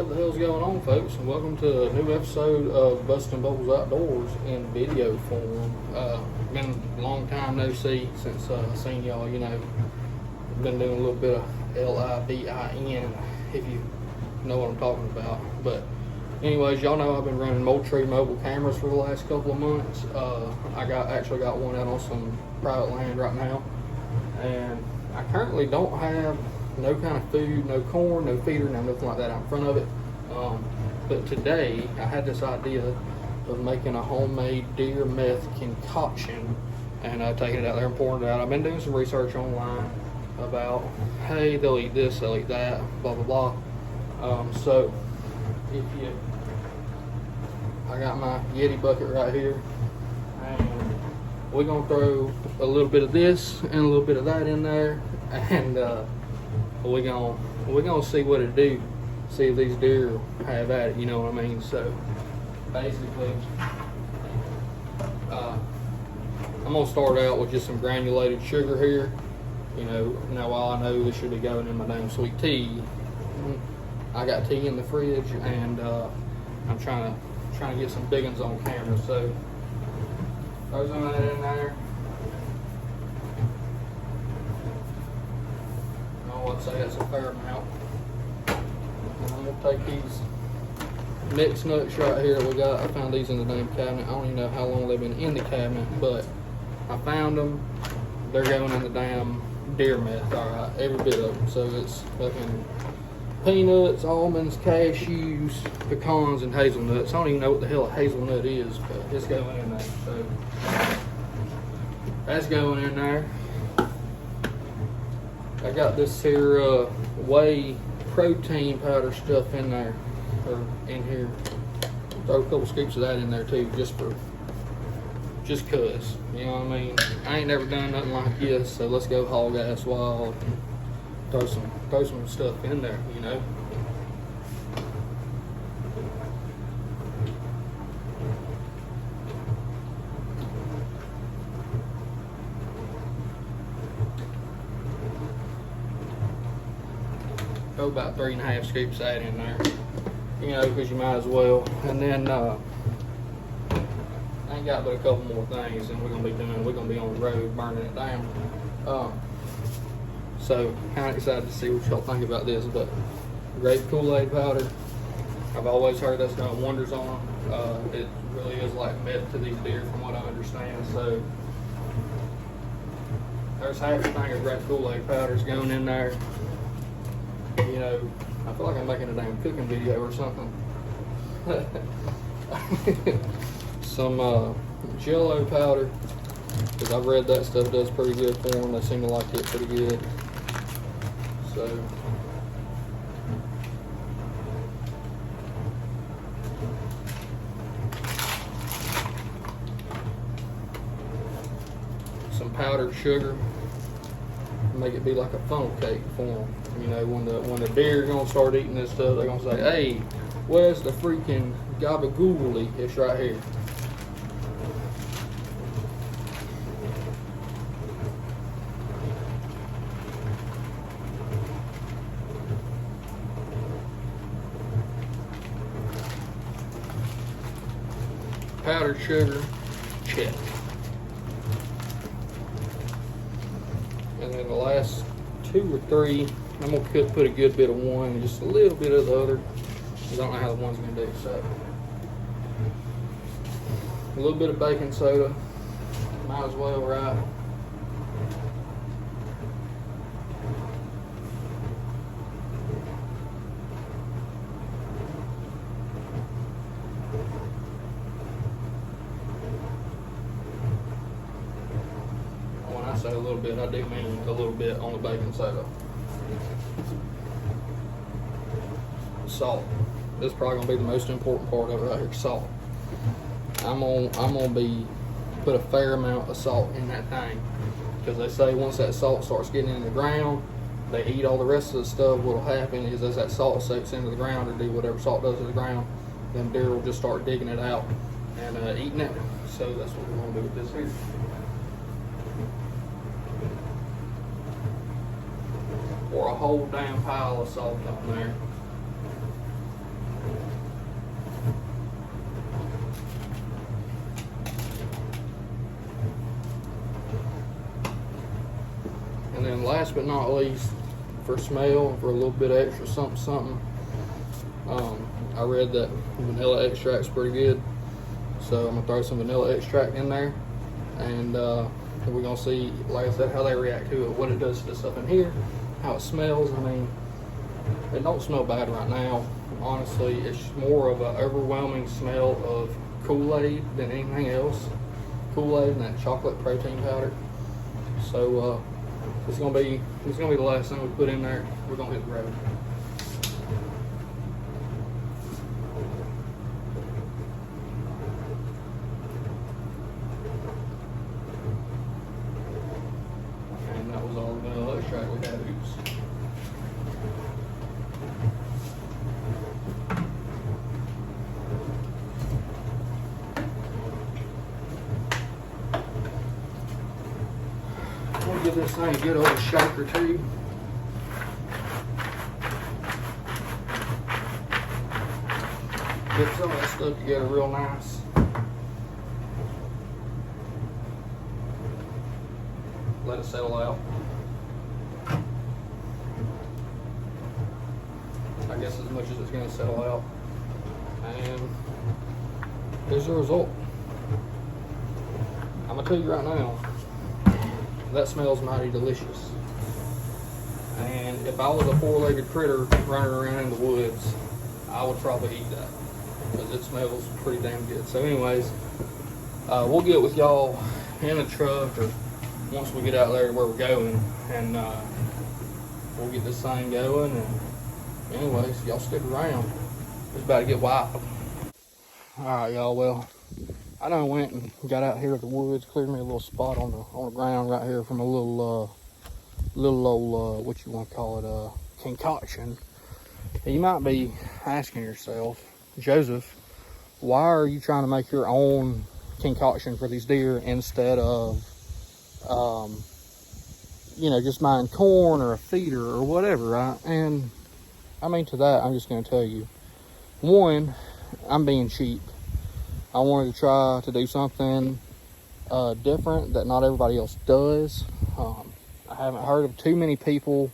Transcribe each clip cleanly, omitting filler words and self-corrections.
What the hell's going on, folks? And welcome to a new episode of Bustin' Bubbles Outdoors in video form. Been a long time no see since I seen y'all. You know, been doing a little bit of LIBIN, if you know what I'm talking about. But anyways, y'all know I've been running Moultrie mobile cameras for the last couple of months. I actually got one out on some private land right now, and I currently don't have no kind of food, no corn, no feeder, no nothing like that out in front of it. But today I had this idea of making a homemade deer meth concoction and taking it out there and pouring it out. I've been doing some research online about, hey, they'll eat this, they'll eat that, blah blah blah. So if you, I got my Yeti bucket right here, and we're gonna throw a little bit of this and a little bit of that in there, and we're gonna see what it do, see if these deer have at it, you know what I mean? So basically, I'm gonna start out with just some granulated sugar here. You know, now while I know this should be going in my damn sweet tea, I got tea in the fridge, and I'm trying to get some big ones on camera. So throw some of that in there. I'd say that's a fair amount. And I'm gonna take these mixed nuts right here that we got. I found these in the damn cabinet. I don't even know how long they've been in the cabinet, but I found them. They're going in the damn deer meth, alright, every bit of them. So it's fucking peanuts, almonds, cashews, pecans, and hazelnuts. I don't even know what the hell a hazelnut is, but it's going in there. So that's going in there. I got this here whey protein powder stuff in there, or in here. Throw a couple scoops of that in there too, just cause, you know what I mean? I ain't never done nothing like this, so let's go hog ass wild and throw some stuff in there, you know. Throw about 3.5 scoops of that in there, you know, because you might as well. And then I ain't got but a couple more things, and we're gonna be on the road burning it down. So kind of excited to see what y'all think about this. But grape Kool-Aid powder, I've always heard that's done wonders on them. It really is like meth to these deer, from what I understand. So there's half a thing of grape Kool-Aid powder's going in there. You know, I feel like I'm making a damn cooking video or something. Some Jello powder, because I've read that stuff does pretty good for them. They seem to like it pretty good. So some powdered sugar, make it be like a funnel cake for them. You know, when the deer are gonna start eating this stuff, they're gonna say, "Hey, where's the freaking gabagool? It's right here." Powdered sugar, check. And then the last 2 or 3, I'm gonna put a good bit of one and just a little bit of the other. I don't know how the one's gonna do. So a little bit of baking soda, might as well, right? When I say a little bit, I do mean a little bit on the baking soda. Salt. This is probably gonna be the most important part of it right here. Salt. I'm gonna put a fair amount of salt in that thing, because they say once that salt starts getting in the ground, they eat all the rest of the stuff. What'll happen is as that salt soaks into the ground, or do whatever salt does to the ground, then deer will just start digging it out and eating it. So that's what we're gonna do with this here. Pour a whole damn pile of salt on there. last but not least, for smell, for a little bit extra something, I read that vanilla extract's pretty good, so I'm gonna throw some vanilla extract in there, and we're gonna see, like I said, how they react to it, what it does to the stuff in here, how it smells. I mean, it don't smell bad right now. Honestly, it's more of an overwhelming smell of Kool-Aid than anything else. Kool-Aid and that chocolate protein powder. So it's gonna be the last thing we put in there. We're gonna hit the road. And that was all the vanilla extract we had. Oops. We'll give this thing a good old shake or two. Get some of that stuff together real nice. Let it settle out. I guess as much as it's going to settle out. And here's the result. I'm going to tell you right now, that smells mighty delicious. And if I was a four-legged critter running around in the woods, I would probably eat that, because it smells pretty damn good. So anyways, we'll get with y'all in the truck, or once we get out there to where we're going, and we'll get this thing going. And anyways, y'all stick around. It's about to get wild. Alright, y'all, well, I done went and got out here to the woods, cleared me a little spot on the ground right here from a little old, what you want to call it, concoction. And you might be asking yourself, Joseph, why are you trying to make your own concoction for these deer instead of, you know, just buying corn or a feeder or whatever, right? And I mean, to that, I'm just going to tell you, one, I'm being cheap. I wanted to try to do something different that not everybody else does. I haven't heard of too many people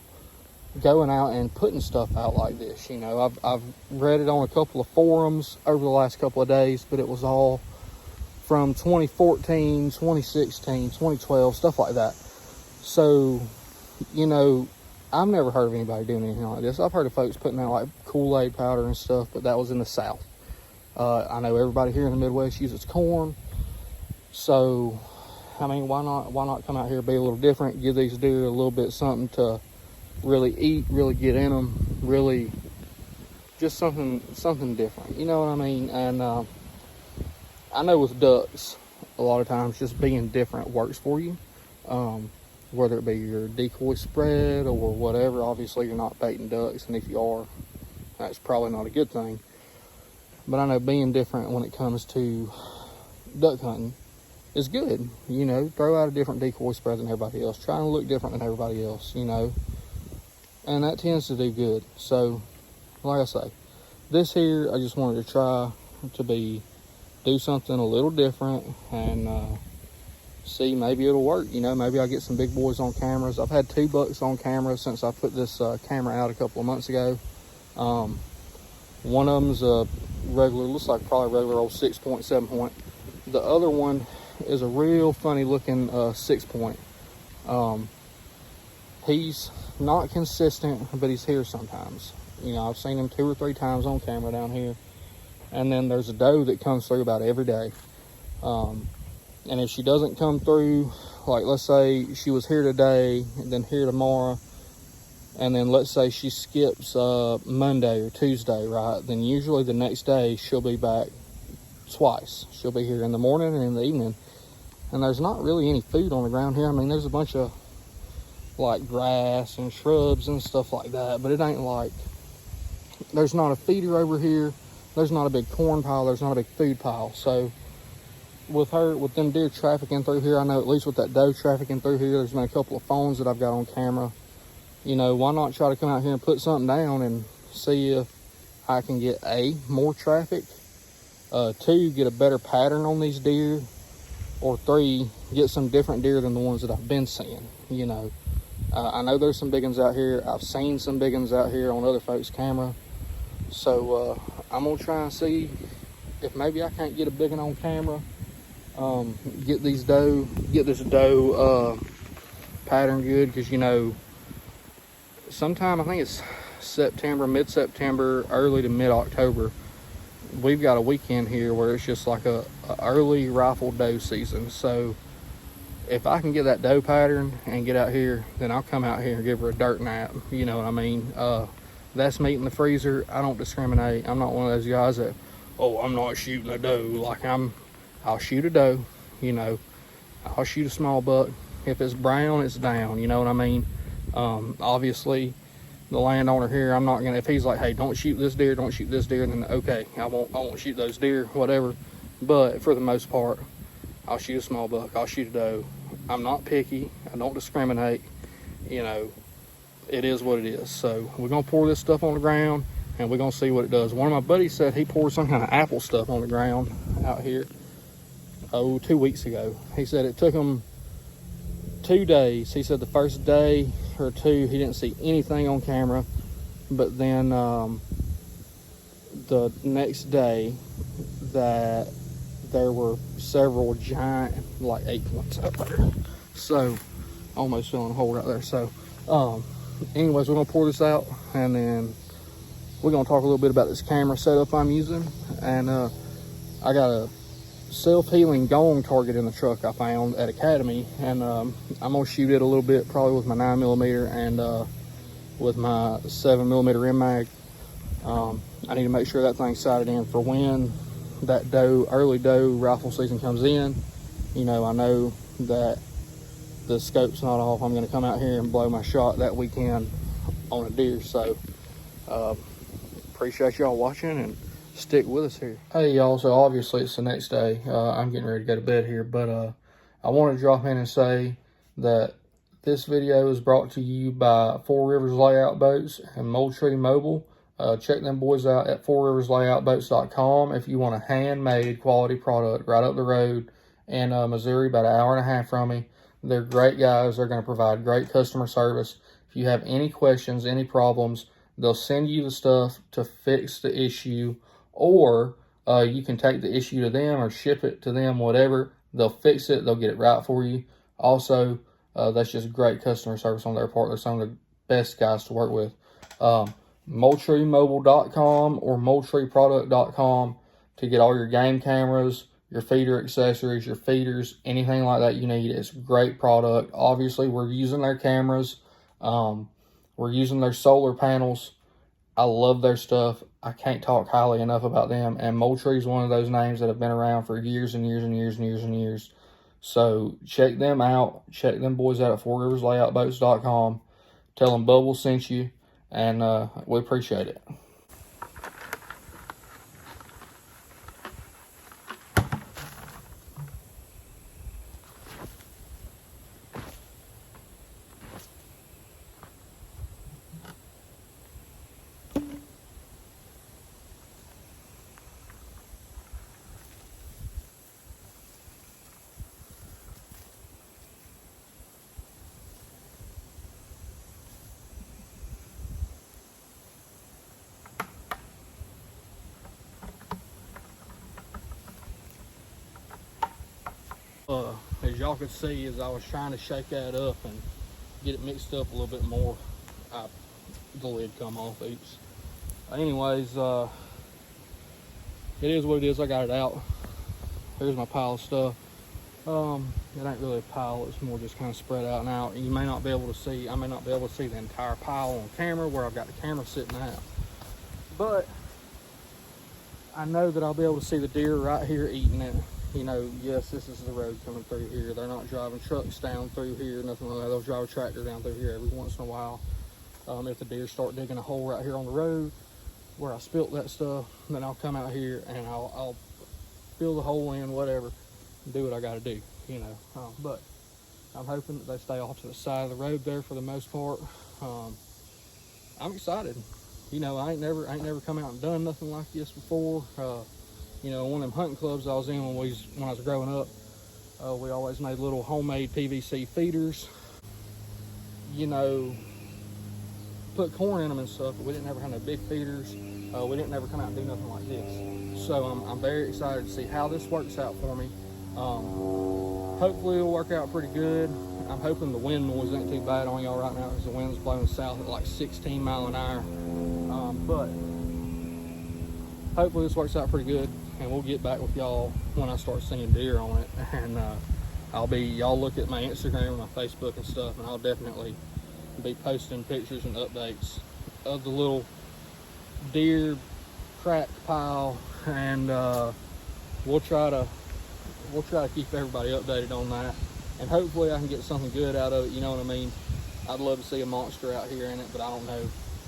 going out and putting stuff out like this. You know, I've read it on a couple of forums over the last couple of days, but it was all from 2014, 2016, 2012, stuff like that. So, you know, I've never heard of anybody doing anything like this. I've heard of folks putting out like Kool-Aid powder and stuff, but that was in the South. I know everybody here in the Midwest uses corn. So, I mean, why not come out here and be a little different, give these deer a little bit something to really eat, really get in them, really just something different, you know what I mean? And I know with ducks, a lot of times just being different works for you, whether it be your decoy spread or whatever. Obviously you're not baiting ducks, and if you are, that's probably not a good thing. But I know being different when it comes to duck hunting is good. You know, throw out a different decoy spread than everybody else. Try and look different than everybody else, you know. And that tends to do good. So, like I say, this here, I just wanted to try to do something a little different and see, maybe it'll work. You know, maybe I'll get some big boys on cameras. I've had 2 bucks on camera since I put this camera out a couple of months ago. One of them's a regular, looks like probably a regular old 6-point, 7-point. The other one is a real funny looking 6-point. He's not consistent, but he's here sometimes. You know, I've seen him 2 or 3 times on camera down here. And then there's a doe that comes through about every day. And if she doesn't come through, like let's say she was here today and then here tomorrow, and then let's say she skips Monday or Tuesday, right? Then usually the next day she'll be back twice. She'll be here in the morning and in the evening. And there's not really any food on the ground here. I mean, there's a bunch of like grass and shrubs and stuff like that, but it ain't like, there's not a feeder over here. There's not a big corn pile. There's not a big food pile. So with them deer trafficking through here, I know at least with that doe trafficking through here, there's been a couple of phones that I've got on camera. You know, why not try to come out here and put something down and see if I can get more traffic, 2, get a better pattern on these deer, or 3, get some different deer than the ones that I've been seeing, you know. I know there's some big ones out here. I've seen some big ones out here on other folks' camera. So I'm gonna try and see if maybe I can't get a big one on camera. Get this doe pattern good, because you know, sometime I think it's September, mid-September, early to mid-October, we've got a weekend here where it's just like a early rifle doe season. So if I can get that doe pattern and get out here, then I'll come out here and give her a dirt nap. You know what I mean? That's meat in the freezer. I don't discriminate. I'm not one of those guys that, oh, I'm not shooting a doe. Like, I'll shoot a doe, you know. I'll shoot a small buck. If it's brown, it's down. You know what I mean? Obviously, the landowner here, I'm not gonna, if he's like, hey, don't shoot this deer, don't shoot this deer, then okay, I won't shoot those deer, whatever. But for the most part, I'll shoot a small buck, I'll shoot a doe. I'm not picky, I don't discriminate, you know, it is what it is. So we're gonna pour this stuff on the ground and we're gonna see what it does. One of my buddies said he poured some kind of apple stuff on the ground out here, 2 weeks ago. He said it took him 2 days. He said the first day or two he didn't see anything on camera, but then the next day that there were several giant like acorns up there. So almost feeling a hole right there. So anyways, we're gonna pour this out and then we're gonna talk a little bit about this camera setup I'm using. And I got a self-healing gong target in the truck I found at Academy, and I'm gonna shoot it a little bit, probably with my 9mm and with my 7mm Rim mag. I need to make sure that thing's sighted in for when that early doe rifle season comes in. You know, I know that the scope's not off. I'm gonna come out here and blow my shot that weekend on a deer. So appreciate y'all watching and stick with us here. Hey y'all, so obviously it's the next day. I'm getting ready to go to bed here, but I want to drop in and say that this video is brought to you by Four Rivers Layout Boats and Moultrie Mobile. Check them boys out at fourriverslayoutboats.com if you want a handmade quality product right up the road in Missouri, about an hour and a half from me. They're great guys. They're going to provide great customer service. If you have any questions, any problems, they'll send you the stuff to fix the issue, or you can take the issue to them or ship it to them, whatever. They'll fix it. They'll get it right for you. Also, that's just great customer service on their part. They're some of the best guys to work with. MoultrieMobile.com or MoultrieProduct.com to get all your game cameras, your feeder accessories, your feeders, anything like that you need. It's a great product. Obviously, we're using their cameras. We're using their solar panels. I love their stuff. I can't talk highly enough about them. And Moultrie is one of those names that have been around for years and years and years and years and years. So check them out. Check them boys out at fourriverslayoutboats.com. Tell them Bubble sent you, and we appreciate it. As y'all could see, as I was trying to shake that up and get it mixed up a little bit more, the lid come off. Oops. Anyways, it is what it is. I got it out. Here's my pile of stuff. It ain't really a pile, it's more just kind of spread out now. You may not be able to see, I may not be able to see the entire pile on camera where I've got the camera sitting at, but I know that I'll be able to see the deer right here eating it. You know, yes, this is the road coming through here. They're not driving trucks down through here, nothing like that. They'll drive a tractor down through here every once in a while. If the deer start digging a hole right here on the road where I spilt that stuff, then I'll come out here and I'll fill the hole in, whatever, and do what I got to do, you know. But I'm hoping that they stay off to the side of the road there for the most part. I'm excited. You know, I ain't never come out and done nothing like this before. You know, one of them hunting clubs I was in when I was growing up, we always made little homemade PVC feeders. you know, put corn in them and stuff, but we didn't ever have no big feeders. We didn't ever come out and do nothing like this. So I'm very excited to see how this works out for me. Hopefully it'll work out pretty good. I'm hoping the wind noise ain't too bad on y'all right now because the wind's blowing south at like 16 mile an hour. But hopefully this works out pretty good, and we'll get back with y'all when I start seeing deer on it. And y'all look at my Instagram, my Facebook and stuff, and I'll definitely be posting pictures and updates of the little deer crack pile, and we'll try to keep everybody updated on that, and hopefully I can get something good out of it, you know what I mean? I'd love to see a monster out here in it, but I don't know.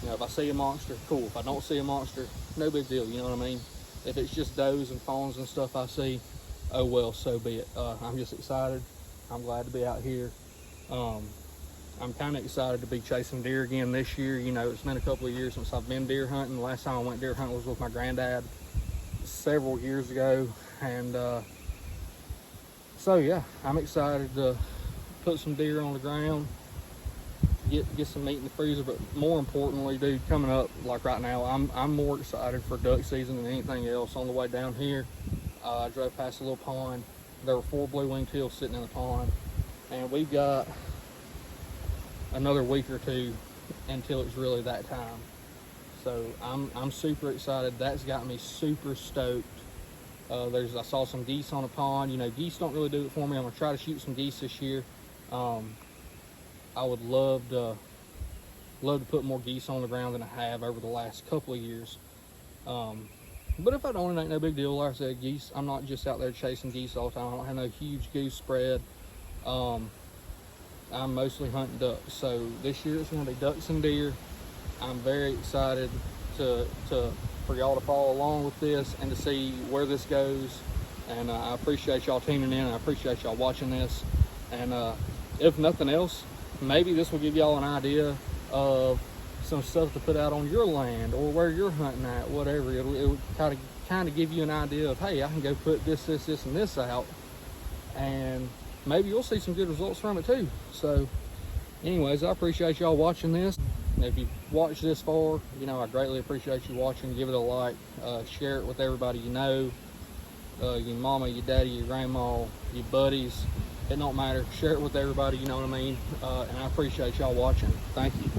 You know, if I see a monster, cool. If I don't see a monster, no big deal, you know what I mean? If it's just does and fawns and stuff I see, oh well, so be it. I'm just excited. I'm glad to be out here. I'm kind of excited to be chasing deer again this year. You know, it's been a couple of years since I've been deer hunting. The last time I went deer hunting was with my granddad several years ago. And so yeah, I'm excited to put some deer on the ground, get some meat in the freezer. But more importantly, dude, coming up like right now, I'm more excited for duck season than anything else. On the way down here, I drove past a little pond. There were 4 blue-winged teals sitting in the pond, and we've got another week or two until it's really that time. So I'm super excited. That's got me super stoked. I saw some geese on a pond. You know, geese don't really do it for me. I'm gonna try to shoot some geese this year. I would love to put more geese on the ground than I have over the last couple of years. But if I don't, it ain't no big deal. Like I said, geese, I'm not just out there chasing geese all the time. I don't have no huge goose spread. I'm mostly hunting ducks. So this year it's gonna be ducks and deer. I'm very excited for y'all to follow along with this and to see where this goes. And I appreciate y'all tuning in. I appreciate y'all watching this. And if nothing else, maybe this will give y'all an idea of some stuff to put out on your land or where you're hunting at, whatever. It would kind of give you an idea of, hey, I can go put this, and this out, and maybe you'll see some good results from it too. So anyways, I appreciate y'all watching this. And if you've watched this far, you know, I greatly appreciate you watching. Give it a like, share it with everybody you know, your mama, your daddy, your grandma, your buddies. It don't matter. Share it with everybody, you know what I mean? And I appreciate y'all watching. Thank you.